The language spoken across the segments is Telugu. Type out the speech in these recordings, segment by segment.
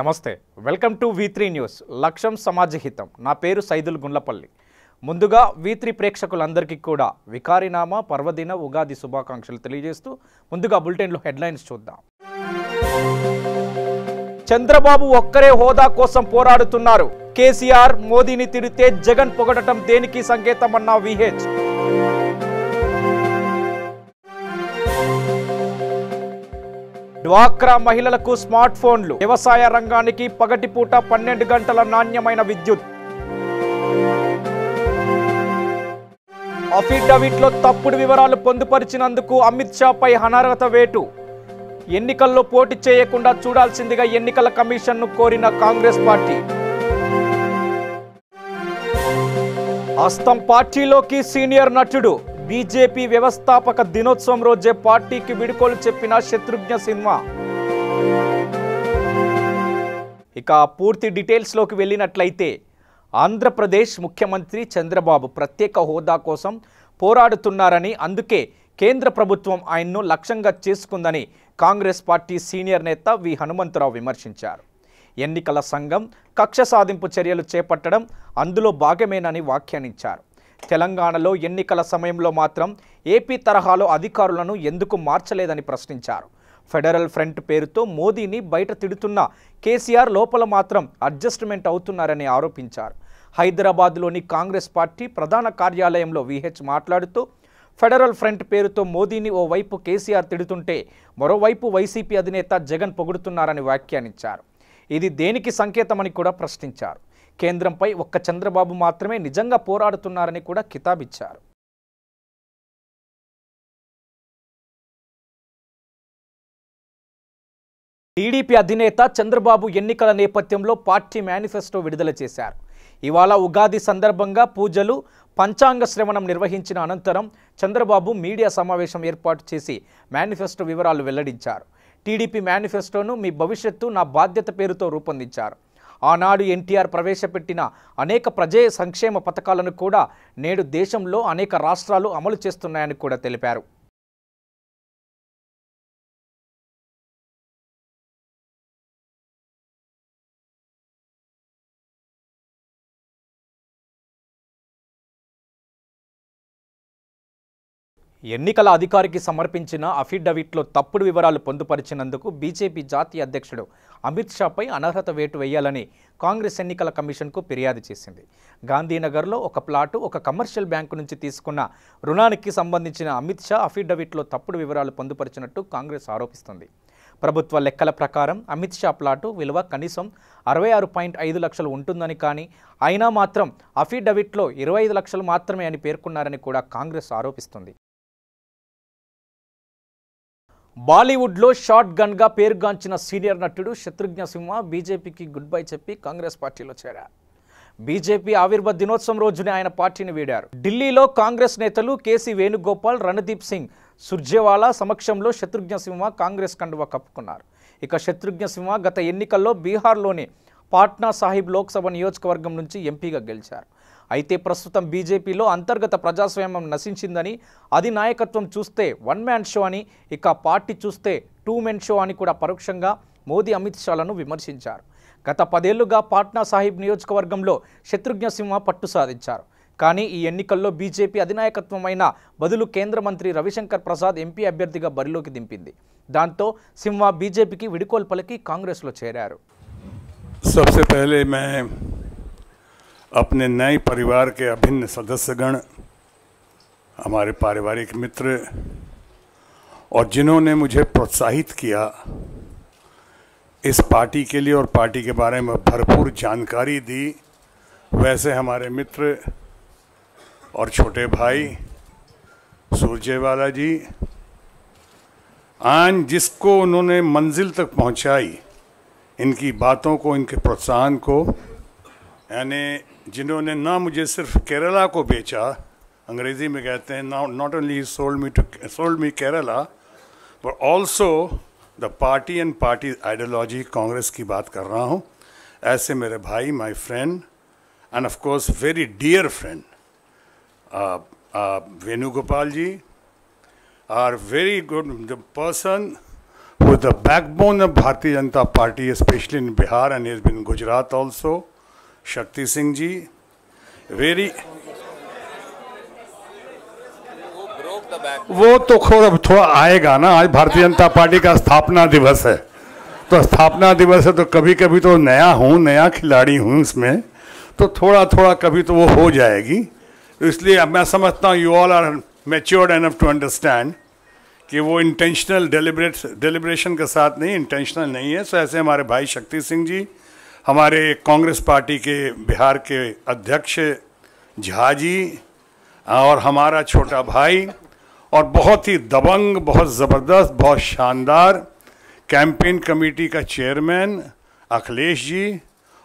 నమస్తే వెల్కమ్ టు V3 న్యూస్ లక్ష్యం సమాజహితం నా పేరు సైదుల్ గుండ్లపల్లి ముందుగా V3 ప్రేక్షకులందరికీ కూడా వికారినామా పర్వదిన ఉగాది శుభాకాంక్షలు తెలియజేస్తూ ముందుగా బులెటిన్ లో హెడ్లైన్స్ చూద్దాం చంద్రబాబు ఒక్కరే హోదా కోసం పోరాడుతున్నారు కేసీఆర్ మోదీని తిడితే జగన్ పొగడటం దేనికి సంకేతమన్న VH డ్వాక్రా మహిళలకు స్మార్ట్ ఫోన్లు వ్యవసాయ రంగానికి పగటిపూట 12 గంటల నాణ్యమైన విద్యుత్ అఫిడవిట్లో తప్పుడు వివరాలు పొందుపరిచినందుకు అమిత్ షాపై అనర్హత వేటు ఎన్నికల్లో పోటీ చేయకుండా చూడాల్సిందిగా ఎన్నికల కమిషన్ను కోరిన కాంగ్రెస్ పార్టీ హస్తం పార్టీలోకి సీనియర్ నటుడు బీజేపీ వ్యవస్థాపక దినోత్సవం రోజే పార్టీకి విడుకోలు చెప్పిన శత్రుఘ్న సిన్హా ఇక పూర్తి డీటెయిల్స్ లోకి వెళ్ళినట్లయితే ఆంధ్రప్రదేశ్ ముఖ్యమంత్రి చంద్రబాబు ప్రత్యేక హోదా కోసం పోరాడుతున్నారని అందుకే కేంద్ర ప్రభుత్వం ఆయన్ను లక్ష్యంగా చేసుకుందని కాంగ్రెస్ పార్టీ సీనియర్ నేత వి హనుమంతరావు విమర్శించారు ఎన్నికల సంఘం కక్ష సాధింపు చర్యలు చేపట్టడం అందులో భాగమేనని వ్యాఖ్యానించారు తెలంగాణలో ఎన్నికల సమయంలో మాత్రం ఏపీ తరహాలో అధికారులను ఎందుకు మార్చలేదని ప్రశ్నించారు ఫెడరల్ ఫ్రంట్ పేరుతో మోదీని బయట తిడుతున్న కేసీఆర్ లోపల మాత్రం అడ్జస్ట్మెంట్ అవుతున్నారని ఆరోపించారు హైదరాబాద్లోని కాంగ్రెస్ పార్టీ ప్రధాన కార్యాలయంలో VH మాట్లాడుతూ ఫెడరల్ ఫ్రంట్ పేరుతో మోదీని ఓవైపు కేసీఆర్ తిడుతుంటే మరోవైపు వైసీపీ అధినేత జగన్ పొగుడుతున్నారని వ్యాఖ్యానించారు ఇది దేనికి సంకేతమని కూడా ప్రశ్నించారు కేంద్రంపై ఒక్క చంద్రబాబు మాత్రమే నిజంగా పోరాడుతున్నారని కూడా కితాబిచ్చారు టీడీపీ అధినేత చంద్రబాబు ఎన్నికల నేపథ్యంలో పార్టీ మేనిఫెస్టో విడుదల చేశారు ఇవాళ ఉగాది సందర్భంగా పూజలు పంచాంగ శ్రవణం నిర్వహించిన అనంతరం చంద్రబాబు మీడియా సమావేశం ఏర్పాటు చేసి మేనిఫెస్టో వివరాలు వెల్లడించారు టీడీపీ మేనిఫెస్టోను మీ భవిష్యత్తు నా బాధ్యత పేరుతో రూపొందించారు ఆనాడు ఎన్టీఆర్ ప్రవేశపెట్టిన అనేక ప్రజా సంక్షేమ పథకాలను కూడా నేడు దేశంలో అనేక రాష్ట్రాలు అమలు చేస్తున్నాయని కూడా తెలిపారు ఎన్నికల అధికారికి సమర్పించిన అఫిడవిట్లో తప్పుడు వివరాలు పొందుపరిచినందుకు బీజేపీ జాతీయ అధ్యక్షుడు అమిత్ షాపై అనర్హత వేటు వేయాలని కాంగ్రెస్ ఎన్నికల కమిషన్కు ఫిర్యాదు చేసింది గాంధీనగర్లో ఒక ప్లాటు ఒక కమర్షియల్ బ్యాంకు నుంచి తీసుకున్న రుణానికి సంబంధించిన అమిత్ షా అఫిడవిట్లో తప్పుడు వివరాలు పొందుపరిచినట్టు కాంగ్రెస్ ఆరోపిస్తుంది ప్రభుత్వ లెక్కల ప్రకారం అమిత్ షా ప్లాటు విలువ కనీసం 66.5 లక్షలు ఉంటుందని కానీ అయినా మాత్రం అఫిడవిట్లో 25 లక్షలు మాత్రమే అని పేర్కొన్నారని కూడా కాంగ్రెస్ ఆరోపిస్తుంది బాలీవుడ్లో షార్ట్ గన్గా పేరుగాంచిన సీనియర్ నటుడు శత్రుఘ్న సిన్హా బీజేపీకి గుడ్ బై చెప్పి కాంగ్రెస్ పార్టీలో చేరారు బీజేపీ ఆవిర్భావ దినోత్సవం రోజునే ఆయన పార్టీని వీడారు ఢిల్లీలో కాంగ్రెస్ నేతలు కేసీ వేణుగోపాల్ రణదీప్ సింగ్ సుర్జేవాలా సమక్షంలో శత్రుఘ్న సిన్హా కాంగ్రెస్ కండువా కప్పుకున్నారు ఇక శత్రుఘ్న సిన్హా గత ఎన్నికల్లో బీహార్లోని పాట్నా సాహిబ్ లోక్సభ నియోజకవర్గం నుంచి ఎంపీగా గెలిచారు అయితే ప్రస్తుతం బీజేపీలో అంతర్గత ప్రజాస్వామ్యం నశించిందని అది నాయకత్వం చూస్తే వన్ మ్యాన్ షో అని ఇక పార్టీ చూస్తే టూ మెన్ షో అని కూడా పరోక్షంగా మోదీ అమిత్ షాలను విమర్శించారు గత 10 ఏళ్లుగా పాట్నా సాహిబ్ నియోజకవర్గంలో శత్రుఘ్న సిన్హా పట్టు సాధించారు కానీ ఈ ఎన్నికల్లో బీజేపీ అధినాయకత్వమైన బదులు కేంద్ర మంత్రి రవిశంకర్ ప్రసాద్ ఎంపీ అభ్యర్థిగా బరిలోకి దింపింది దాంతో సిన్హా బీజేపీకి విడుకోలు పలికి కాంగ్రెస్లో చేరారు सबसे पहले मैं अपने नए परिवार के अभिन्न सदस्यगण हमारे पारिवारिक मित्र और जिन्होंने मुझे प्रोत्साहित किया इस पार्टी के लिए और पार्टी के बारे में भरपूर जानकारी दी वैसे हमारे मित्र और छोटे भाई सुरजेवाला जी आज जिसको उन्होंने मंजिल तक पहुंचाई इनकी बातों को इनके प्रोत्साहन को यानी जिन्होंने ना मुझे सिर्फ केरला को बेचा अंग्रेज़ी में कहते हैं not only sold me Kerala but also the party and party ideology Congress की बात कर रहा हूँ ऐसे मेरे भाई my friend and of course very dear friend Venugopal ji are very good, the person who is the backbone of Bharatiya Janata Party, especially in Bihar, and he has been in Gujarat also, Shakti Singh ji, very. वो तो थोड़ा आएगा ना। आज भारतीय जनता पार्टी का स्थापना दिवस है, तो स्थापना दिवस है तो कभी कभी तो नया हूँ, नया खिलाड़ी हूँ इसमें, तो थोड़ा थोड़ा कभी तो वो हो जाएगी। इसलिए मैं समझता हूँ you all are matured enough to understand कि वो इंटेंशनल डेलिब्रेशन के साथ नहीं, इंटेंशनल नहीं है। सो ऐसे हमारे भाई शक्ति सिंह जी, हमारे कांग्रेस पार्टी के बिहार के अध्यक्ष झा जी, और हमारा छोटा भाई और बहुत ही दबंग, बहुत ज़बरदस्त, बहुत शानदार कैंपेन कमेटी का चेयरमैन अखिलेश जी,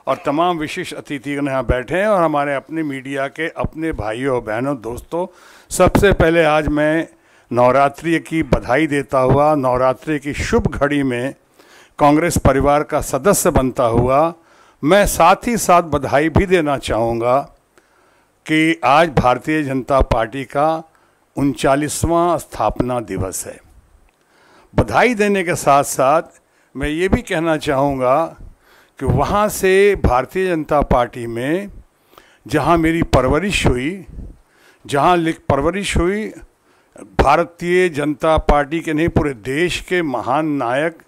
और तमाम विशिष्ट अतिथिगण यहाँ बैठे हैं, और हमारे अपने मीडिया के अपने भाइयों बहनों दोस्तों, सबसे पहले आज मैं नवरात्रि की बधाई देता हुआ, नवरात्रि की शुभ घड़ी में कांग्रेस परिवार का सदस्य बनता हुआ, मैं साथ ही साथ बधाई भी देना चाहूँगा कि आज भारतीय जनता पार्टी का 39वां स्थापना दिवस है। बधाई देने के साथ साथ मैं ये भी कहना चाहूँगा कि वहाँ से भारतीय जनता पार्टी में जहाँ मेरी परवरिश हुई, भारतीय जनता पार्टी के नहीं पूरे देश के महान नायक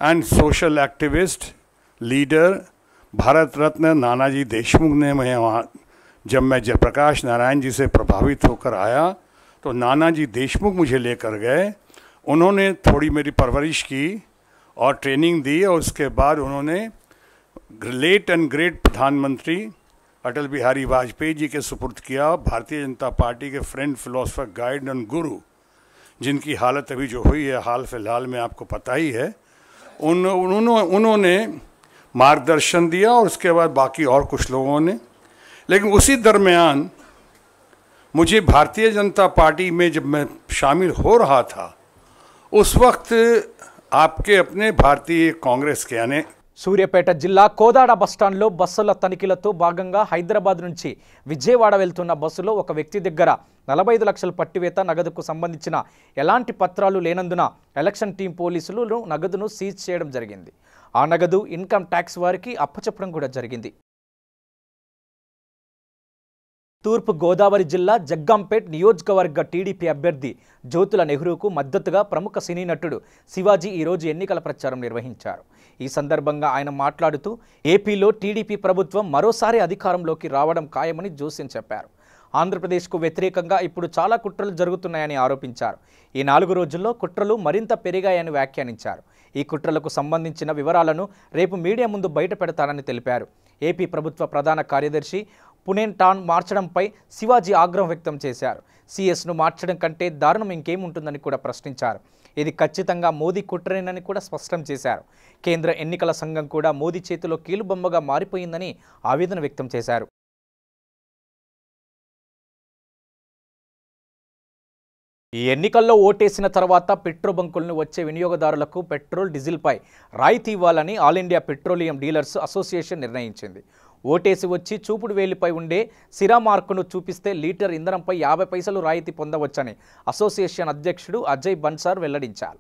and social activist leader Bharat Ratna Nanaji Deshmukh ने मैं वहाँ, जब मैं जयप्रकाश नारायण जी से प्रभावित होकर आया तो नानाजी देशमुख मुझे लेकर गए। उन्होंने थोड़ी मेरी परवरिश की और ट्रेनिंग दी, और उसके बाद उन्होंने लेट एंड ग्रेट प्रधानमंत्री अटल बिहारी वाजपेयी जी के सुपुर्द किया। भारतीय जनता पार्टी के फ्रेंड, फिलोसफर, गाइड एंड गुरु, जिनकी हालत अभी जो हुई है हाल फिलहाल में आपको पता ही है, उन्होंने मार्गदर्शन दिया, और उसके बाद बाकी और कुछ लोगों ने। लेकिन उसी दरमियान मुझे भारतीय जनता पार्टी में जब मैं शामिल हो रहा था, उस वक्त आपके अपने भारतीय कांग्रेस के यानी సూర్యాపేట జిల్లా కోదాడ బస్టాండ్లో బస్సుల తనిఖీలతో భాగంగా హైదరాబాద్ నుంచి విజయవాడ వెళ్తున్న బస్సులో ఒక వ్యక్తి దగ్గర 45 లక్షల పట్టివేత నగదుకు సంబంధించిన ఎలాంటి పత్రాలు లేనందున ఎలక్షన్ టీం పోలీసులు నగదును సీజ్ చేయడం జరిగింది. ఆ నగదు ఇన్కమ్ ట్యాక్స్ వారికి అప్పచెప్పడం కూడా జరిగింది. తూర్పు గోదావరి జిల్లా జగ్గంపేట్ నియోజకవర్గ టీడీపీ అభ్యర్థి జ్యోతుల నెహ్రూకు మద్దతుగా ప్రముఖ సినీ నటుడు శివాజీ ఈరోజు ఎన్నికల ప్రచారం నిర్వహించారు. ఈ సందర్భంగా ఆయన మాట్లాడుతూ ఏపీలో టీడీపీ ప్రభుత్వం మరోసారి అధికారంలోకి రావడం ఖాయమని జోస్యం చెప్పారు. ఆంధ్రప్రదేశ్కు వ్యతిరేకంగా ఇప్పుడు చాలా కుట్రలు జరుగుతున్నాయని ఆరోపించారు. ఈ 4 రోజుల్లో కుట్రలు మరింత పెరిగాయని వ్యాఖ్యానించారు. ఈ కుట్రలకు సంబంధించిన వివరాలను రేపు మీడియా ముందు బయట పెడతారని తెలిపారు. ఏపీ ప్రభుత్వ ప్రధాన కార్యదర్శి పునేన్టాన్ మార్చడంపై శివాజీ ఆగ్రహం వ్యక్తం చేశారు. సీఎస్ను మార్చడం కంటే దారుణం ఇంకేముంటుందని కూడా ప్రశ్నించారు. ఇది ఖచ్చితంగా మోదీ కుట్రేనని కూడా స్పష్టం చేశారు. కేంద్ర ఎన్నికల సంఘం కూడా మోదీ చేతిలో కీలుబొమ్మగా మారిపోయిందని ఆవేదన వ్యక్తం చేశారు. ఈ ఎన్నికల్లో ఓటేసిన తర్వాత పెట్రోల్ బంకులను వచ్చే వినియోగదారులకు పెట్రోల్, డీజిల్పై రాయితీ ఇవ్వాలని all India petroleum dealers association నిర్ణయించింది. ఓటేసి వచ్చి చూపుడు వేలిపై ఉండే సిరా మార్కును చూపిస్తే లీటర్ ఇంధనంపై 50 పైసలు రాయితీ పొందవచ్చని అసోసియేషన్ అధ్యక్షుడు అజయ్ బన్సార్ వెల్లడించారు.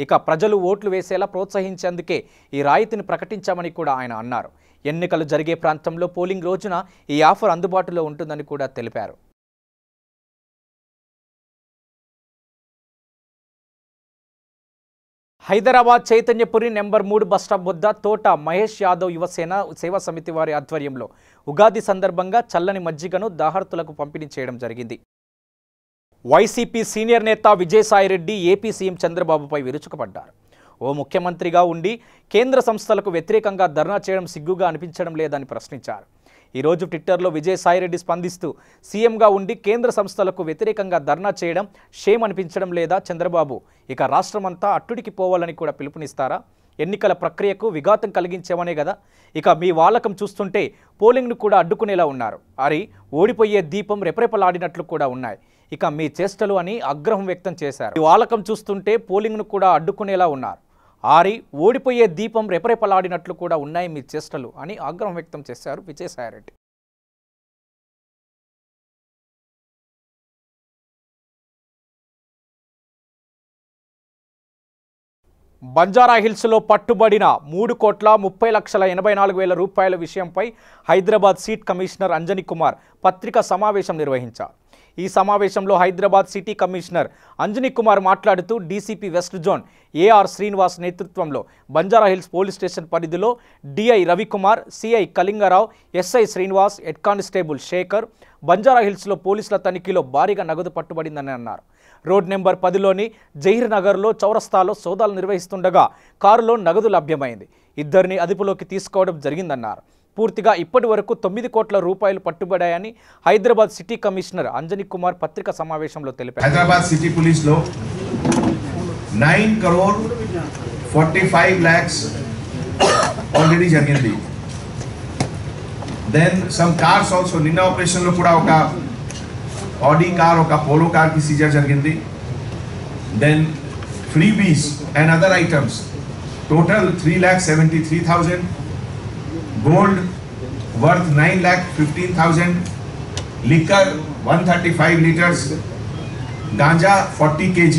ఇక ప్రజలు ఓట్లు వేసేలా ప్రోత్సహించేందుకే ఈ రాయితీని ప్రకటించామని కూడా ఆయన అన్నారు. ఎన్నికలు జరిగే ప్రాంతంలో పోలింగ్ రోజున ఈ ఆఫర్ అందుబాటులో ఉంటుందని కూడా తెలిపారు. హైదరాబాద్ చైతన్యపురి నెంబర్ 3 బస్టాప్ వద్ద తోట మహేష్ యాదవ్ యువసేన సేవా సమితి వారి ఆధ్వర్యంలో ఉగాది సందర్భంగా చల్లని మజ్జిగను దాహార్తులకు పంపిణీ చేయడం జరిగింది. వైసీపీ సీనియర్ నేత విజయసాయిరెడ్డి ఏపీ సీఎం చంద్రబాబుపై విరుచుకుపడ్డారు. ఓ ముఖ్యమంత్రిగా ఉండి కేంద్ర సంస్థలకు వ్యతిరేకంగా ధర్నా చేయడం సిగ్గుగా అనిపించడం లేదని ప్రశ్నించారు. ఈరోజు ట్విట్టర్లో విజయసాయిరెడ్డి స్పందిస్తూ సీఎంగా ఉండి కేంద్ర సంస్థలకు వ్యతిరేకంగా ధర్నా చేయడం షేమ్ అనిపించడం లేదా చంద్రబాబు? ఇక రాష్ట్రమంతా అట్టుడికి పోవాలని కూడా పిలుపునిస్తారా? ఎన్నికల ప్రక్రియకు విఘాతం కలిగించేవనే కదా. ఇక మీ వాలకం చూస్తుంటే పోలింగ్ను కూడా అడ్డుకునేలా ఉన్నారు. అరి ఓడిపోయే దీపం రెపరెపలాడినట్లు కూడా ఉన్నాయి. ఇక మీ చేష్టలు అని ఆగ్రహం వ్యక్తం చేశారు. ఈ వాలకం చూస్తుంటే పోలింగ్ను కూడా అడ్డుకునేలా ఉన్నారు. ఆరి ఓడిపోయే దీపం రెపరెపలాడినట్లు కూడా ఉన్నాయి మీ చేష్టలు అని ఆగ్రహం వ్యక్తం చేశారు విజయసాయిరెడ్డి. బంజారాహిల్స్లో పట్టుబడిన 3,30,84,000 రూపాయల విషయంపై హైదరాబాద్ సిట్ కమిషనర్ అంజనీ కుమార్ పత్రికా సమావేశం నిర్వహించారు. ఈ సమావేశంలో హైదరాబాద్ సిటీ కమిషనర్ అంజనీ కుమార్ మాట్లాడుతూ DCP west zone AR Srinivas నేతృత్వంలో బంజారాహిల్స్ పోలీస్ స్టేషన్ పరిధిలో DI Ravikumar, CI Kalingarao, SI Srinivas, head constable Shekar బంజారాహిల్స్లో పోలీసుల తనిఖీలో భారీగా నగదు పట్టుబడిందని అన్నారు. రోడ్ నెంబర్ 10లోని జహీర్ నగర్లో చౌరస్తాలో సోదాలు నిర్వహిస్తుండగా కారులో నగదు లభ్యమైంది. ఇద్దరిని అదుపులోకి తీసుకోవడం జరిగిందన్నారు. పూర్తిగా ఇప్పటి వరకు 9 కోట్ల రూపాయలు పట్టుబడాయని హైదరాబాద్ సిటీ కమిషనర్ అంజనీ కుమార్ పత్రికా సమావేశంలో తెలిపారు. హైదరాబాద్ సిటీ పోలీస్ లో 9 crore 45 lakhs ఆల్రెడీ జరిగింది. దెన్ సమ్ కార్స్ ఆల్సో నిన్న ఆపరేషన్ లో కూడా ఒక ఆడి కార్, ఒక పోలో కార్ కి సీజర్ జరిగింది. Then freebies and other items total 3,73,000, gold worth 9,15,000, liquor 135 liters, ganja 40 kg,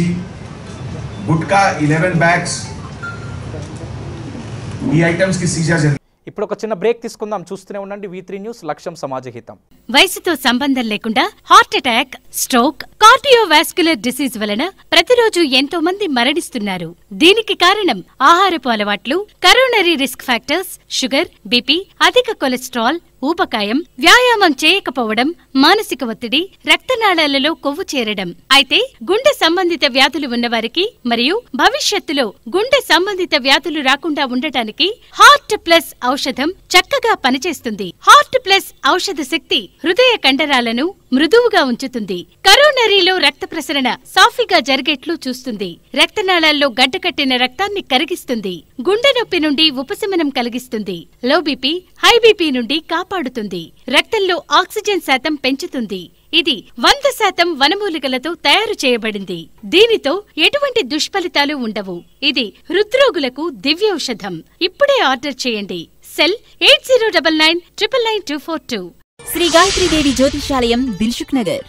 gutka 11 bags. ఈ ఐటమ్స్ కి సీజర్. ఇప్పుడు ఒక చిన్న బ్రేక్ తీసుకుందాం. చూస్తూనే ఉండండి V3 న్యూస్, లక్ష్యం సమాజహితం. వయసుతో సంబంధం లేకుండా heart attack, stroke, cardiovascular disease వలన ప్రతిరోజు ఎంతో మంది మరణిస్తున్నారు. దీనికి కారణం ఆహారపు అలవాట్లు, coronary risk factors, sugar, BP, అధిక కొలెస్ట్రాల్, ఊబకాయం, వ్యాయామం చేయకపోవడం, మానసిక ఒత్తిడి, రక్తనాళాలలో కొవ్వు చేరడం. అయితే గుండె సంబంధిత వ్యాధులు ఉన్నవారికి మరియు భవిష్యత్తులో గుండె సంబంధిత వ్యాధులు రాకుండా ఉండటానికి హార్ట్ ప్లస్ ఔషధం చక్కగా పనిచేస్తుంది. హార్ట్ ప్లస్ ఔషధ శక్తి హృదయ కండరాలను మృదువుగా ఉంచుతుంది. కరోనరీలో రక్త ప్రసరణ సాఫీగా జరిగేట్లు చూస్తుంది. రక్తనాళాల్లో గడ్డకట్టిన రక్తాన్ని కరిగిస్తుంది. గుండె నొప్పి నుండి ఉపశమనం కలిగిస్తుంది. లో బీపీ, హై బీపీ నుండి కాపాడుతుంది. రక్తంలో ఆక్సిజన్ శాతం పెంచుతుంది. ఇది 100% వనమూలికలతో తయారు చేయబడింది. దీనితో ఎటువంటి దుష్ఫలితాలు ఉండవు. ఇది హృద్రోగులకు దివ్యౌషధం. ఇప్పుడే ఆర్డర్ చేయండి. సెల్ 8099999242. శ్రీ గాయత్రీదేవి జ్యోతిషాలయం, దిల్సుఖ్ నగర్.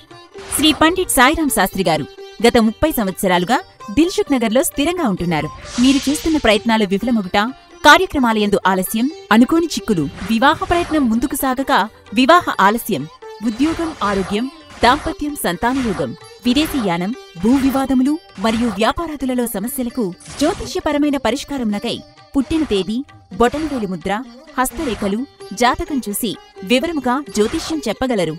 శ్రీ పండిట్ సాయిరాం శాస్త్రి గారు గత 30 సంవత్సరాలుగా దిల్సుఖ్ నగర్లో స్థిరంగా ఉంటున్నారు. మీరు చేస్తున్న ప్రయత్నాలు విఫలమగుట, కార్యక్రమాలయందు ఆలస్యం, అనుకోని చిక్కులు, వివాహ ప్రయత్నం ముందుకు సాగక వివాహ ఆలస్యం, ఉద్యోగం, ఆరోగ్యం, దాంపత్యం, సంతానయోగం, విదేశీయానం, భూ వివాదములు మరియు వ్యాపారాదులలో సమస్యలకు జ్యోతిష్యపరమైన పరిష్కారమునకై పుట్టిన తేదీ, బొటనవేలి ముద్ర, హస్తరేఖలు, జాతకం చూసి వివరముగా జ్యోతిష్యం చెప్పగలరు.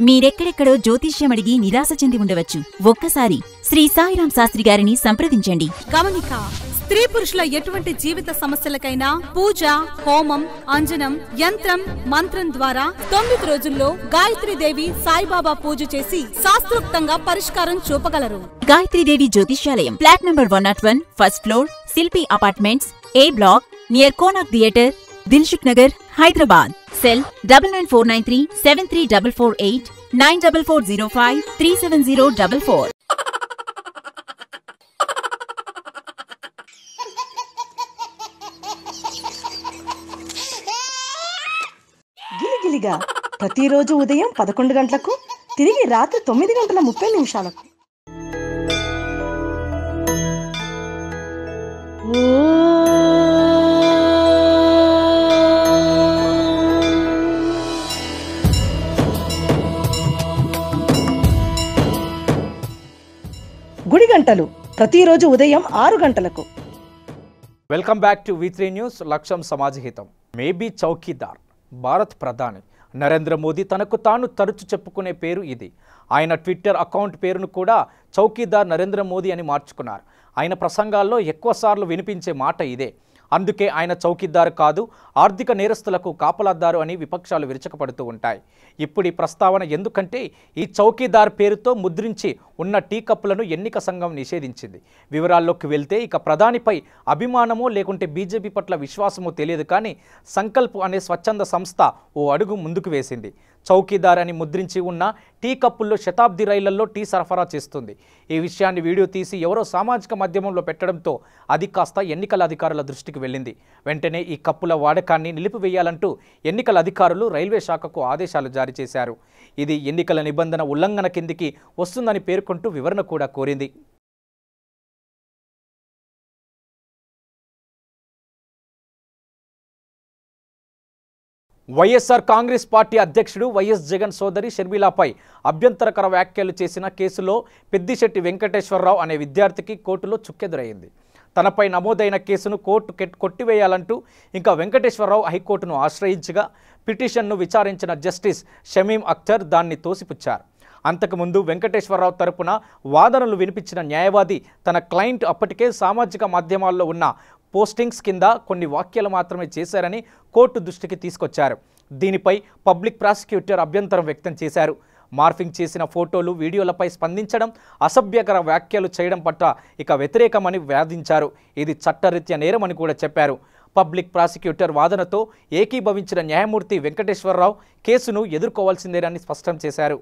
మీరెక్కడెక్కడో జ్యోతిష్యమడిగి నిరాశ చెంది ఉండవచ్చు. ఒక్కసారి శ్రీ సాయిరాం శాస్త్రి గారిని సంప్రదించండి. గమనిక: స్త్రీ పురుషుల ఎటువంటి జీవిత సమస్యలకైనా పూజ, హోమం, అంజనం, యంత్రం, మంత్రం ద్వారా 9 రోజుల్లో గాయత్రీదేవి సాయిబాబా పూజ చేసి శాస్త్రోక్తంగా పరిష్కారం చూపగలరు. గాయత్రీదేవి జ్యోతిష్యాలయం, flat number 101, first floor, Shilpi apartments, A block, near Konark theatre, Dilsukhnagar, Hyderabad. Cell 9949373448, 9440537044. గిలిగిలిగా ప్రతిరోజు ఉదయం 11 గంటలకు, తిరిగి రాత్రి 9:30 గుడి గంటలు ప్రతిరోజు ఉదయం 6 గంటలకు. Welcome back to V3 news, లక్ష్యం సమాజహితం. మేబీ చౌకీదార్. భారత్ ప్రధాని నరేంద్ర మోదీ తనకు తాను తరచు చెప్పుకునే పేరు ఇది. ఆయన ట్విట్టర్ అకౌంట్ పేరును కూడా చౌకీదార్ నరేంద్ర మోదీ అని మార్చుకున్నారు. ఆయన ప్రసంగాల్లో ఎక్కువసార్లు వినిపించే మాట ఇదే. అందుకే ఆయన చౌకీదారు కాదు, ఆర్థిక నేరస్తులకు కాపలాదారు అని విపక్షాలు విరుచకపడుతూ ఉంటాయి. ఇప్పుడు ఈ ప్రస్తావన ఎందుకంటే ఈ చౌకీదార్ పేరుతో ముద్రించి ఉన్న టీ కప్పులను ఎన్నిక సంఘం నిషేధించింది. వివరాల్లోకి వెళ్తే ఇక ప్రధానిపై అభిమానమో లేకుంటే బీజేపీ పట్ల విశ్వాసమో తెలియదు, కానీ సంకల్ప్ అనే స్వచ్ఛంద సంస్థ ఓ అడుగు ముందుకు వేసింది. చౌకీదార్ అని ముద్రించి ఉన్న టీ కప్పుల్లో శతాబ్ది రైళ్లలో టీ సరఫరా చేస్తుంది. ఈ విషయాన్ని వీడియో తీసి ఎవరో సామాజిక మాధ్యమంలో పెట్టడంతో అది కాస్త ఎన్నికల అధికారుల దృష్టికి వెళ్ళింది. వెంటనే ఈ కప్పుల వాడకాన్ని నిలిపివేయాలంటూ ఎన్నికల అధికారులు రైల్వే శాఖకు ఆదేశాలు జారీ చేశారు. ఇది ఎన్నికల నిబంధన ఉల్లంఘన కిందికి వస్తుందని పేర్కొంటూ వివరణ కూడా కోరింది. వైఎస్ఆర్ కాంగ్రెస్ పార్టీ అధ్యక్షుడు వైఎస్ జగన్ సోదరి షర్మిలాపై అభ్యంతరకర వ్యాఖ్యలు చేసిన కేసులో పెద్దిశెట్టి వెంకటేశ్వరరావు అనే విద్యార్థికి కోర్టులో చుక్కెదురైంది. తనపై నమోదైన కేసును కోర్టు కొట్టివేయాలంటూ ఇంకా వెంకటేశ్వరరావు హైకోర్టును ఆశ్రయించగా పిటిషన్ను విచారించిన జస్టిస్ షమీం అఖ్తర్ దాన్ని తోసిపుచ్చారు. అంతకుముందు వెంకటేశ్వరరావు తరపున వాదనలు వినిపించిన న్యాయవాది తన క్లయింట్ అప్పటికే సామాజిక మాధ్యమాల్లో ఉన్న పోస్టింగ్స్ కింద కొన్ని వ్యాఖ్యలు మాత్రమే చేశారని కోర్టు దృష్టికి తీసుకొచ్చారు. దీనిపై పబ్లిక్ ప్రాసిక్యూటర్ అభ్యంతరం వ్యక్తం చేశారు. మార్ఫింగ్ చేసిన ఫోటోలు, వీడియోలపై స్పందించడం, అసభ్యకర వ్యాఖ్యలు చేయడం పట్ల వ్యతిరేకమని వాదించారు. ఇది చట్టరీత్యా నేరమని కూడా చెప్పారు. పబ్లిక్ ప్రాసిక్యూటర్ వాదనతో ఏకీభవించిన న్యాయమూర్తి వెంకటేశ్వరరావు కేసును ఎదుర్కోవాల్సిందేనని స్పష్టం చేశారు.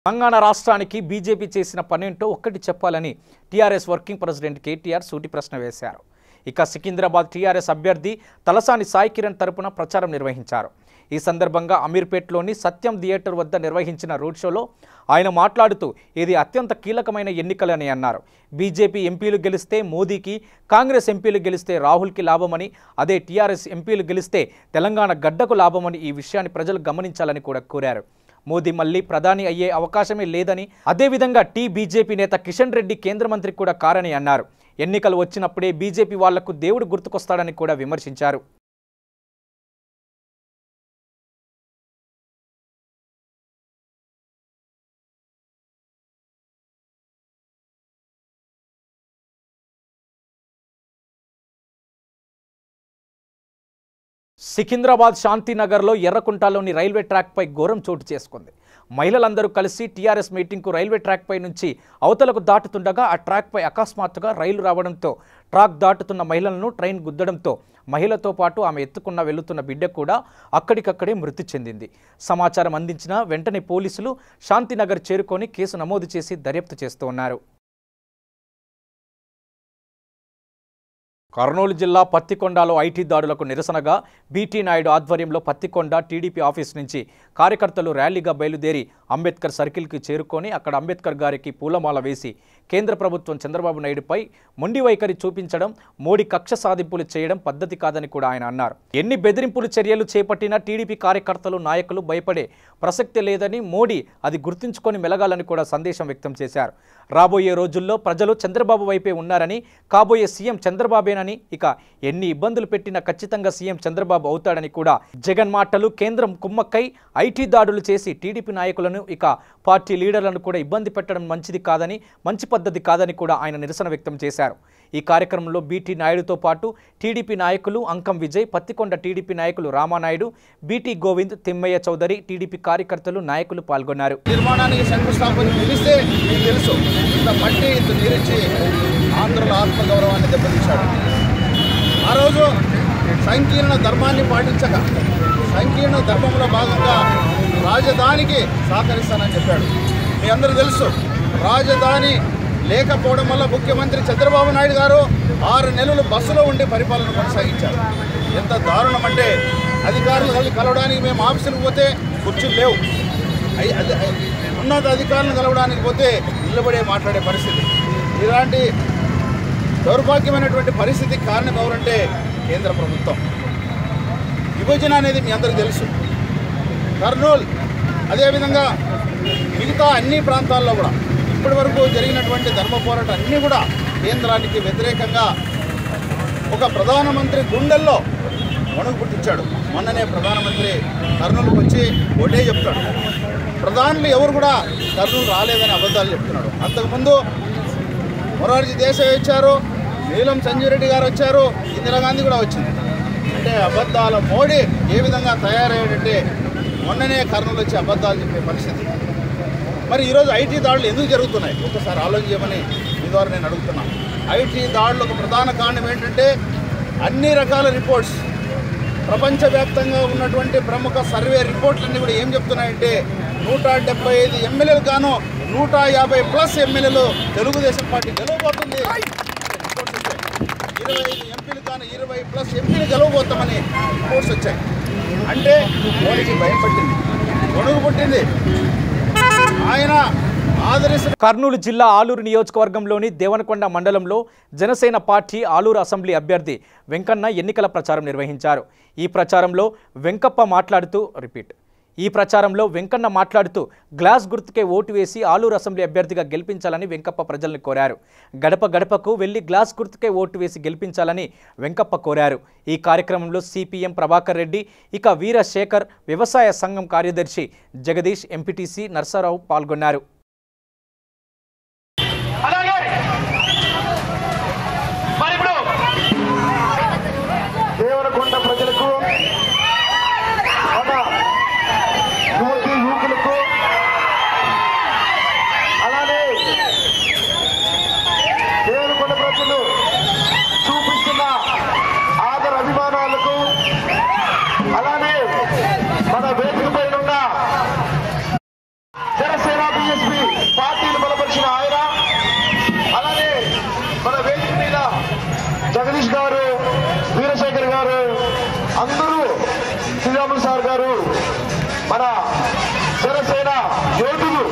తెలంగాణ రాష్ట్రానికి బీజేపీ చేసిన పనేంటో ఒక్కటి చెప్పాలని టీఆర్ఎస్ వర్కింగ్ ప్రెసిడెంట్ కేటీఆర్ సూటి ప్రశ్న వేశారు. ఇక సికింద్రాబాద్ టీఆర్ఎస్ అభ్యర్థి తలసాని సాయి కిరణ్ తరపున ప్రచారం నిర్వహించారు. ఈ సందర్భంగా అమీర్పేట్లోని సత్యం థియేటర్ వద్ద నిర్వహించిన రోడ్ షోలో ఆయన మాట్లాడుతూ ఇది అత్యంత కీలకమైన ఎన్నికలని అన్నారు. బీజేపీ ఎంపీలు గెలిస్తే మోదీకి, కాంగ్రెస్ ఎంపీలు గెలిస్తే రాహుల్కి లాభమని, అదే టీఆర్ఎస్ ఎంపీలు గెలిస్తే తెలంగాణ గడ్డకు లాభమని ఈ విషయాన్ని ప్రజలు గమనించాలని కూడా కోరారు. మోదీ మళ్లీ ప్రధాని అయ్యే అవకాశమే లేదని, అదేవిధంగా బీజేపీ నేత కిషన్ రెడ్డి కేంద్ర మంత్రి కూడా కారని అన్నారు. ఎన్నికలు వచ్చినప్పుడే బీజేపీ వాళ్లకు దేవుడు గుర్తుకొస్తాడని కూడా విమర్శించారు. సికింద్రాబాద్ శాంతినగర్లో ఎర్రకుంటలోని రైల్వే ట్రాక్పై ఘోరం చోటు చేసుకుంది. మహిళలందరూ కలిసి టీఆర్ఎస్ మీటింగ్కు రైల్వే ట్రాక్పై నుంచి అవతలకు దాటుతుండగా ఆ ట్రాక్పై అకస్మాత్తుగా రైలు రావడంతో ట్రాక్ దాటుతున్న మహిళలను ట్రైన్ గుద్దడంతో మహిళతో పాటు ఆమె ఎత్తుకున్న వెళ్తున్న బిడ్డ కూడా అక్కడికక్కడే మృతి చెందింది. సమాచారం అందించిన వెంటనే పోలీసులు శాంతినగర్ చేరుకొని కేసు నమోదు చేసి దర్యాప్తు చేస్తూ ఉన్నారు. కర్నూలు జిల్లా పత్తికొండలో ఐటీ దాడులకు నిరసనగా బీటీ నాయుడు ఆధ్వర్యంలో పత్తికొండ టీడీపీ ఆఫీస్ నుంచి కార్యకర్తలు ర్యాలీగా బయలుదేరి అంబేద్కర్ సర్కిల్కి చేరుకొని అక్కడ అంబేద్కర్ గారికి పూలమాల వేసి కేంద్ర ప్రభుత్వం చంద్రబాబు నాయుడుపై మొండి వైఖరి చూపించడం, మోడీ కక్ష సాధింపులు చేయడం పద్ధతి కాదని కూడా ఆయన అన్నారు. ఎన్ని బెదిరింపులు చర్యలు చేపట్టినా టీడీపీ కార్యకర్తలు, నాయకులు భయపడే ప్రసక్తి లేదని, మోడీ అది గుర్తుంచుకొని మెలగాలని కూడా సందేశం వ్యక్తం చేశారు. రాబోయే రోజుల్లో ప్రజలు చంద్రబాబు వైపే ఉన్నారని, కాబోయే సీఎం చంద్రబాబేనని, ఇక ఎన్ని ఇబ్బందులు పెట్టినా ఖచ్చితంగా సీఎం చంద్రబాబు అవుతాడని కూడా జగన్ మాటలు కేంద్రం కుమ్మక్కై ఐటీ దాడులు చేసి టీడీపీ నాయకులను, ఇక పార్టీ లీడర్లను కూడా ఇబ్బంది పెట్టడం మంచిది కాదని, మంచి పద్ధతి కాదని కూడా ఆయన నిరసన వ్యక్తం చేశారు. ఈ కార్యక్రమంలో బీటీ నాయుడుతో పాటు టీడీపీ నాయకులు అంకం విజయ్, పత్తికొండ టీడీపీ నాయకులు రామానాయుడు, బీటీ గోవింద్, తిమ్మయ్య చౌదరి, టీడీపీ కార్యకర్తలు, నాయకులు పాల్గొన్నారు. నిర్మాణానికి శంకుస్థాపన తెలిస్తే మీకు తెలుసు, ఇంత మట్టి ఇంత నీరిచ్చి ఆంధ్రుల ఆత్మగౌరవాన్ని దెబ్బతీశాడు. ఆ రోజు సంకీర్ణ ధర్మాన్ని పాటించక సంకీర్ణ ధర్మంలో భాగంగా రాజధానికి సహకరిస్తానని చెప్పాడు. మీ అందరూ తెలుసు, రాజధాని లేకపోవడం వల్ల ముఖ్యమంత్రి చంద్రబాబు నాయుడు గారు 6 నెలలు బస్సులో ఉండి పరిపాలన కొనసాగించారు. ఎంత దారుణం అంటే అధికారులు కలవడానికి మేము ఆఫీసులకు పోతే కుర్చీలు లేవు, ఉన్నత అధికారులను కలవడానికి పోతే నిలబడే మాట్లాడే పరిస్థితి. ఇలాంటి దౌర్భాగ్యమైనటువంటి పరిస్థితికి కారణం ఎవరంటే కేంద్ర ప్రభుత్వం. విభజన అనేది మీ అందరికీ తెలుసు. కర్నూలు అదేవిధంగా మిగతా అన్ని ప్రాంతాల్లో కూడా ఇప్పటి వరకు జరిగినటువంటి ధర్మ పోరాటం అన్నీ కూడా కేంద్రానికి వ్యతిరేకంగా ఒక ప్రధానమంత్రి గుండెల్లో వణుకు పుట్టించాడు. మొన్ననే ప్రధానమంత్రి కర్నూలుకు వచ్చి ఒకటే చెప్తాడు, ప్రధానులు ఎవరు కూడా కర్నూలు రాలేదని అబద్ధాలు చెప్తున్నాడు. అంతకుముందు మొరార్జీ దేశాయ్ వచ్చారు, నీలం సంజయ్ రెడ్డి గారు వచ్చారు, ఇందిరాగాంధీ కూడా వచ్చింది. అంటే అబద్ధాల మోడీ ఏ విధంగా తయారయ్యాడంటే మొన్ననే కర్నూలు వచ్చి అబద్ధాలు చెప్పే పరిస్థితి. మరి ఈరోజు ఐటీ దాడులు ఎందుకు జరుగుతున్నాయి ఒకసారి ఆలోచన చేయమని మీ ద్వారా నేను అడుగుతున్నాను. ఐటీ దాడులకు ప్రధాన కారణం ఏంటంటే అన్ని రకాల రిపోర్ట్స్, ప్రపంచవ్యాప్తంగా ఉన్నటువంటి ప్రముఖ సర్వే రిపోర్ట్లన్నీ కూడా ఏం చెప్తున్నాయంటే 175 ఎమ్మెల్యేలు గాను 150+ ఎమ్మెల్యేలు తెలుగుదేశం పార్టీ గెలవబోతుంది. 25 ఎంపీలు కానీ మన 20+ ఎంపీలు గెలవబోతామని రిపోర్ట్స్ వచ్చాయి. అంటే మోడీకి భయం పట్టింది, గొడుగు పుట్టింది. ఆయన కర్నూలు జిల్లా ఆలూరు నియోజకవర్గంలోని దేవనకొండ మండలంలో జనసేన పార్టీ ఆలూరు అసెంబ్లీ అభ్యర్థి వెంకన్న ఎన్నికల ప్రచారం నిర్వహించారు. ఈ ప్రచారంలో వెంకన్న మాట్లాడుతూ గ్లాస్ గుర్తుకే ఓటు వేసి ఆలూరు అసెంబ్లీ అభ్యర్థిగా గెలిపించాలని వెంకప్ప ప్రజల్ని కోరారు. గడప గడపకు వెళ్లి గ్లాస్ గుర్తుకే ఓటు వేసి గెలిపించాలని వెంకప్ప కోరారు. ఈ కార్యక్రమంలో సిపిఎం ప్రభాకర్ రెడ్డి, ఇక వీరశేఖర్, వ్యవసాయ సంఘం కార్యదర్శి జగదీష్, ఎంపీటీసీ నర్సారావు పాల్గొన్నారు. దేవనకొండ ప్రజలకు, మన యువతి యువకులకు, అలానే దేవనకొండ ప్రజలు చూపిస్తున్న ఆదర అభిమానాలకు, అలానే మన వేదిక పైన ఉన్న జనసేన బిఎస్పీ పార్టీలు బలపరిచిన ఆయన, అలానే మన వేదిక మీద జగదీష్ గారు, వీరశేఖర్ గారు, అందరూ శ్రీరాములు సార్ గారు, మన జనసేన యోధులు,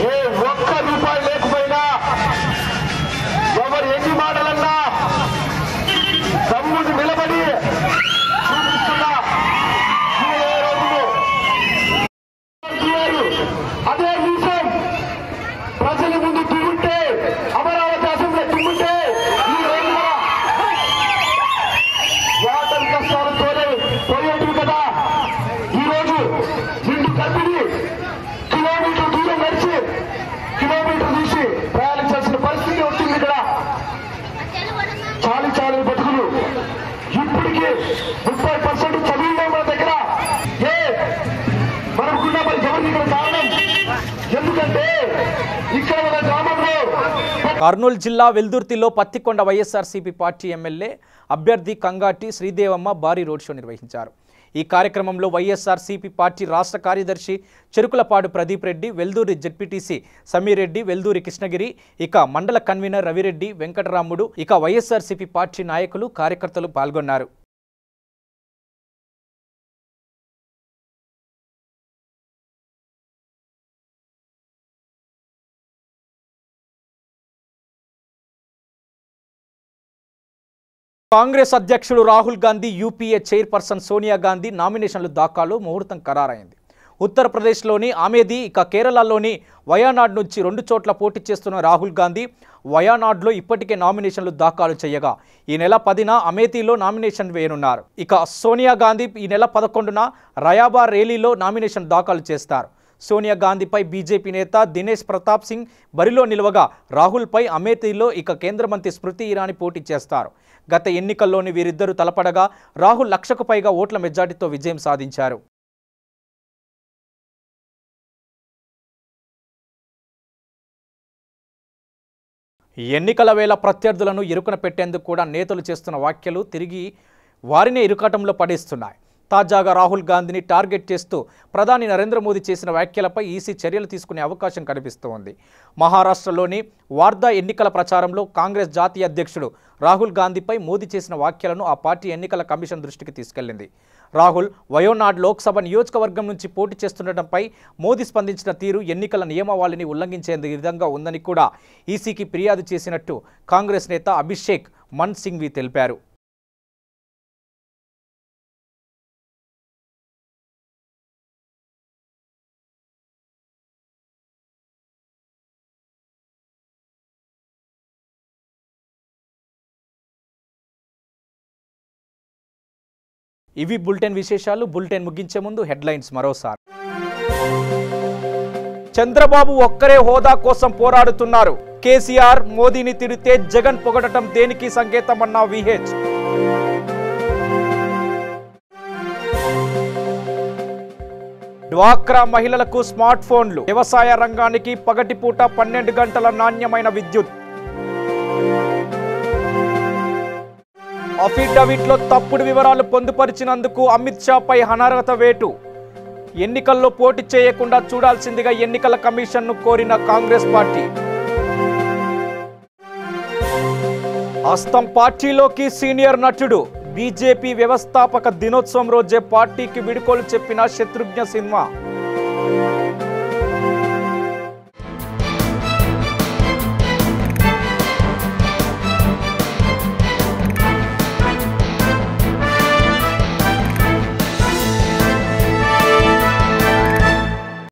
ఏ ఒక్క రూపాయి లేకపోయినా, ఎవరు ఎన్ని మాటలన్నా తమ్ముడు నిలబడి చూపిస్తున్న అదే నిమిషం ప్రజల ముందు తుమ్ముంటే, అమరావతి అసెంబ్లీ తుమ్ముంటే, ఈ రోజు యాతన కష్టాలతోనే పోయేటివి కదా. ఈ రోజు నిండు కంపెనీ కిలోమీటర్ దూరం నడిచి కిలోమీటర్ చూసి ప్రయాణించాల్సిన పరిస్థితి వచ్చింది. ఇక్కడ చాలి బతుకులు ఇప్పటికీ 30% చదివిన మన దగ్గర మనకున్న మరి ఎవరికి ఇక్కడ కారణం? ఎందుకంటే ఇక్కడ మన గ్రామంలో కర్నూలు జిల్లా వెల్దుర్తిలో పత్తికొండ వైఎస్ఆర్సీపీ పార్టీ ఎమ్మెల్యే అభ్యర్థి కంగాటి శ్రీదేవమ్మ భారీ రోడ్ షో నిర్వహించారు. ఈ కార్యక్రమంలో వైఎస్ఆర్సీపీ పార్టీ రాష్ట్ర కార్యదర్శి చెరుకులపాడు ప్రదీప్ రెడ్డి, వెల్దూరి జెడ్పీటీసీ సమీర్ రెడ్డి, వెల్దూరి కృష్ణగిరి, ఇక మండల కన్వీనర్ రవిరెడ్డి, వెంకటరాముడు, ఇక వైఎస్ఆర్సీపీ పార్టీ నాయకులు, కార్యకర్తలు పాల్గొన్నారు. కాంగ్రెస్ అధ్యక్షుడు రాహుల్ గాంధీ, యూపీఏ చైర్పర్సన్ సోనియా గాంధీ నామినేషన్లు దాఖలు ముహూర్తం ఖరారైంది. ఉత్తరప్రదేశ్లోని అమేథీ, ఇక కేరళలోని వయానాడ్ నుంచి 2 చోట్ల పోటీ చేస్తున్న రాహుల్ గాంధీ వయానాడ్లో ఇప్పటికే నామినేషన్లు దాఖలు చేయగా ఈ నెల 10న అమేథీలో నామినేషన్ వేయనున్నారు. ఇక సోనియా గాంధీ ఈ నెల 11న రయాబా రేలీలో నామినేషన్ దాఖలు చేస్తారు. సోనియా గాంధీపై బీజేపీ నేత దినేష్ ప్రతాప్ సింగ్ బరిలో నిలవగా రాహుల్పై అమేథీలో ఇక కేంద్ర మంత్రి స్మృతి ఇరానీ పోటీ చేస్తారు. గత ఎన్నికల్లోని వీరిద్దరూ తలపడగా రాహుల్ 1,00,000కు పైగా ఓట్ల మెజార్టీతో విజయం సాధించారు. ఎన్నికల వేళ ప్రత్యర్థులను ఇరుకున పెట్టేందుకు కూడా నేతలు చేస్తున్న వ్యాఖ్యలు తిరిగి వారినే ఇరుకాటంలో పడేస్తున్నాయి. తాజాగా రాహుల్ గాంధీని టార్గెట్ చేస్తూ ప్రధాని నరేంద్ర మోదీ చేసిన వ్యాఖ్యలపై ఈసీ చర్యలు తీసుకునే అవకాశం కనిపిస్తోంది. మహారాష్ట్రలోని వార్దా ఎన్నికల ప్రచారంలో కాంగ్రెస్ జాతీయ అధ్యక్షుడు రాహుల్ గాంధీపై మోదీ చేసిన వ్యాఖ్యలను ఆ పార్టీ ఎన్నికల కమిషన్ దృష్టికి తీసుకెళ్లింది. రాహుల్ వయోనాడ్ లోక్సభ నియోజకవర్గం నుంచి పోటీ చేస్తుండటంపై మోదీ స్పందించిన తీరు ఎన్నికల నియమావళిని ఉల్లంఘించే విధంగా ఉందని కూడా ఈసీకి ఫిర్యాదు చేసినట్టు కాంగ్రెస్ నేత అభిషేక్ మన్ సింఘ్వి తెలిపారు. ఇవి బులెటిన్ విశేషాలు. బులెటిన్ ముగించే ముందు హెడ్లైన్స్ మరోసారి. చంద్రబాబు ఒక్కరే హోదా కోసం పోరాడుతున్నారు. కేసీఆర్ మోదీని తిడితే జగన్ పొగడటం దేనికి సంకేతమన్న విహెచ్. డ్వాక్రా మహిళలకు స్మార్ట్ ఫోన్లు. వ్యవసాయ రంగానికి పగటిపూట 12 గంటల నాణ్యమైన విద్యుత్. అఫిడవిట్లో తప్పుడు వివరాలు పొందుపరిచినందుకు అమిత్ షాపై అనర్హత వేటు. ఎన్నికల్లో పోటీ చేయకుండా చూడాల్సిందిగా ఎన్నికల కమిషన్ను కోరిన కాంగ్రెస్ పార్టీ. హస్తం పార్టీలోకి సీనియర్ నటుడు బీజేపీ వ్యవస్థాపక దినోత్సవం రోజే పార్టీకి వీడ్కోలు చెప్పిన శత్రుఘ్న సిన్హా.